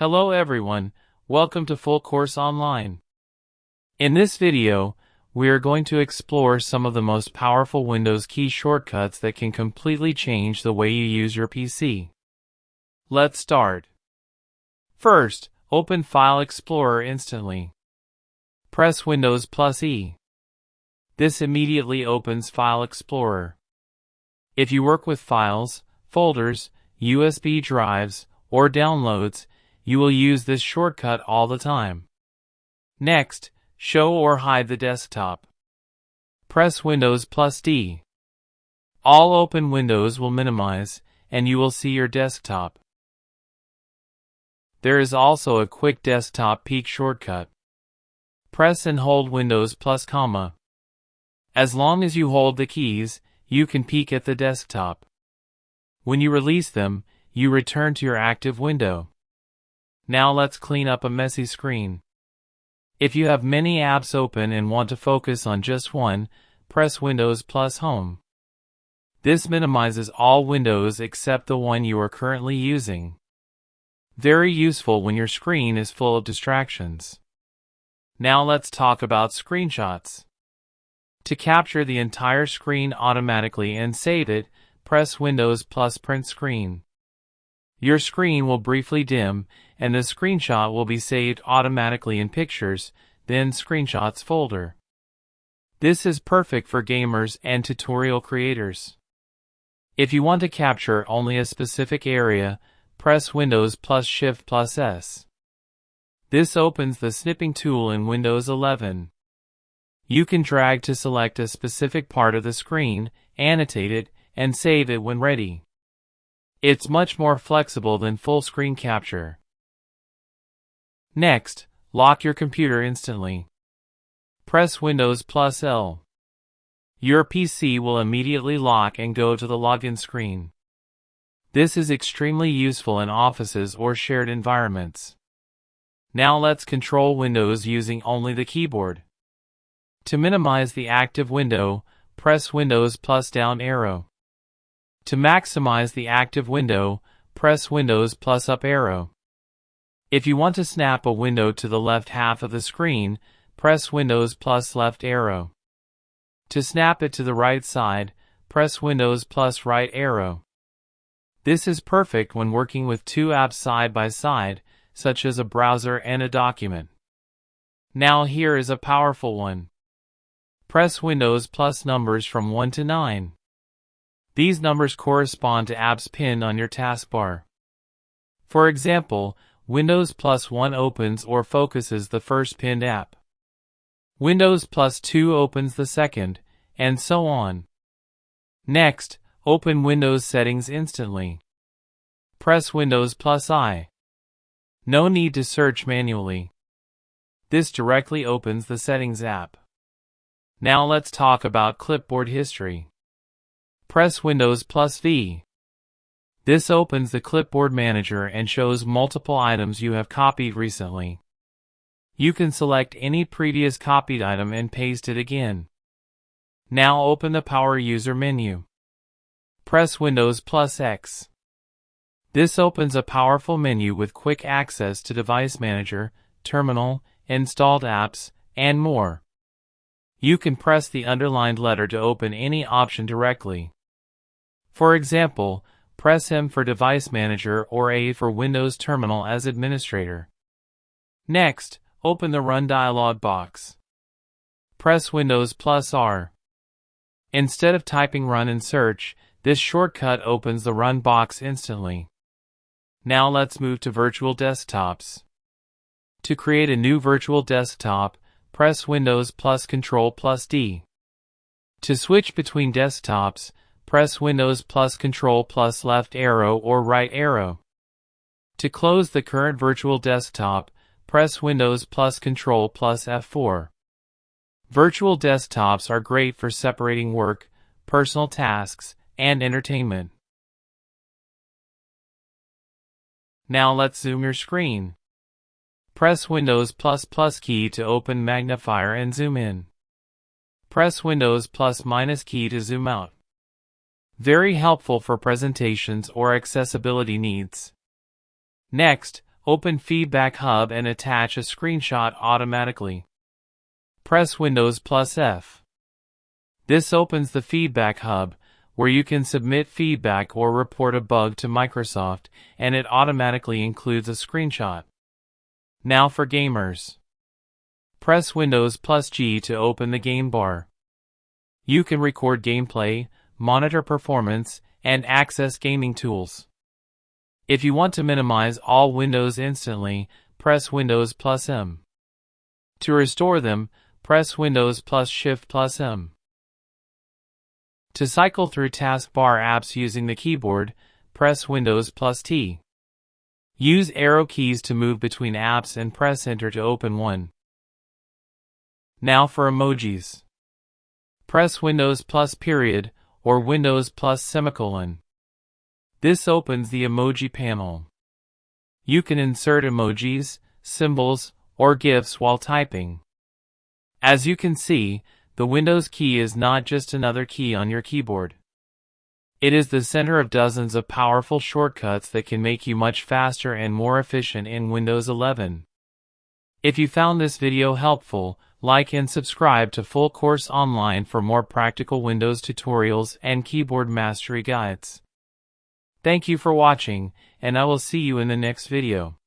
Hello everyone, welcome to Full Course Online. In this video, we are going to explore some of the most powerful Windows key shortcuts that can completely change the way you use your PC. Let's start. First, open File Explorer instantly. Press Windows plus E. This immediately opens File Explorer. If you work with files, folders, USB drives, or downloads, you will use this shortcut all the time. Next, show or hide the desktop. Press Windows plus D. All open windows will minimize, and you will see your desktop. There is also a quick desktop peek shortcut. Press and hold Windows plus comma. As long as you hold the keys, you can peek at the desktop. When you release them, you return to your active window. Now let's clean up a messy screen. If you have many apps open and want to focus on just one, press Windows plus Home. This minimizes all windows except the one you are currently using. Very useful when your screen is full of distractions. Now let's talk about screenshots. To capture the entire screen automatically and save it, press Windows plus Print Screen. Your screen will briefly dim, and the screenshot will be saved automatically in Pictures, then Screenshots folder. This is perfect for gamers and tutorial creators. If you want to capture only a specific area, press Windows plus Shift plus S. This opens the snipping tool in Windows 11. You can drag to select a specific part of the screen, annotate it, and save it when ready. It's much more flexible than full screen capture. Next, lock your computer instantly. Press Windows plus L. Your PC will immediately lock and go to the login screen. This is extremely useful in offices or shared environments. Now let's control Windows using only the keyboard. To minimize the active window, press Windows plus down arrow. To maximize the active window, press Windows plus up arrow. If you want to snap a window to the left half of the screen, press Windows plus left arrow. To snap it to the right side, press Windows plus right arrow. This is perfect when working with two apps side by side, such as a browser and a document. Now here is a powerful one. Press Windows plus numbers from 1 to 9. These numbers correspond to apps pinned on your taskbar. For example, Windows plus 1 opens or focuses the first pinned app. Windows plus 2 opens the second, and so on. Next, open Windows settings instantly. Press Windows plus I. No need to search manually. This directly opens the Settings app. Now let's talk about clipboard history. Press Windows plus V. This opens the Clipboard Manager and shows multiple items you have copied recently. You can select any previous copied item and paste it again. Now open the Power User menu. Press Windows plus X. This opens a powerful menu with quick access to Device Manager, Terminal, installed apps, and more. You can press the underlined letter to open any option directly. For example, press M for Device Manager or A for Windows Terminal as administrator. Next, open the Run dialog box. Press Windows plus R. Instead of typing Run in search, this shortcut opens the Run box instantly. Now let's move to virtual desktops. To create a new virtual desktop, press Windows plus Ctrl plus D. To switch between desktops, press Windows plus Ctrl plus left arrow or right arrow. To close the current virtual desktop, press Windows plus Ctrl plus F4. Virtual desktops are great for separating work, personal tasks, and entertainment. Now let's zoom your screen. Press Windows plus plus key to open magnifier and zoom in. Press Windows plus minus key to zoom out. Very helpful for presentations or accessibility needs. Next, open Feedback Hub and attach a screenshot automatically. Press Windows plus F. This opens the Feedback Hub, where you can submit feedback or report a bug to Microsoft, and it automatically includes a screenshot. Now for gamers. Press Windows plus G to open the game bar. You can record gameplay, monitor performance, and access gaming tools. If you want to minimize all windows instantly, press Windows plus M. To restore them, press Windows plus Shift plus M. To cycle through taskbar apps using the keyboard, press Windows plus T. Use arrow keys to move between apps and press Enter to open one. Now for emojis. Press Windows plus period or Windows plus semicolon. This opens the emoji panel. You can insert emojis, symbols, or GIFs while typing. As you can see, the Windows key is not just another key on your keyboard. It is the center of dozens of powerful shortcuts that can make you much faster and more efficient in Windows 11. If you found this video helpful, like and subscribe to Full Course Online for more practical Windows tutorials and keyboard mastery guides. Thank you for watching, and I will see you in the next video.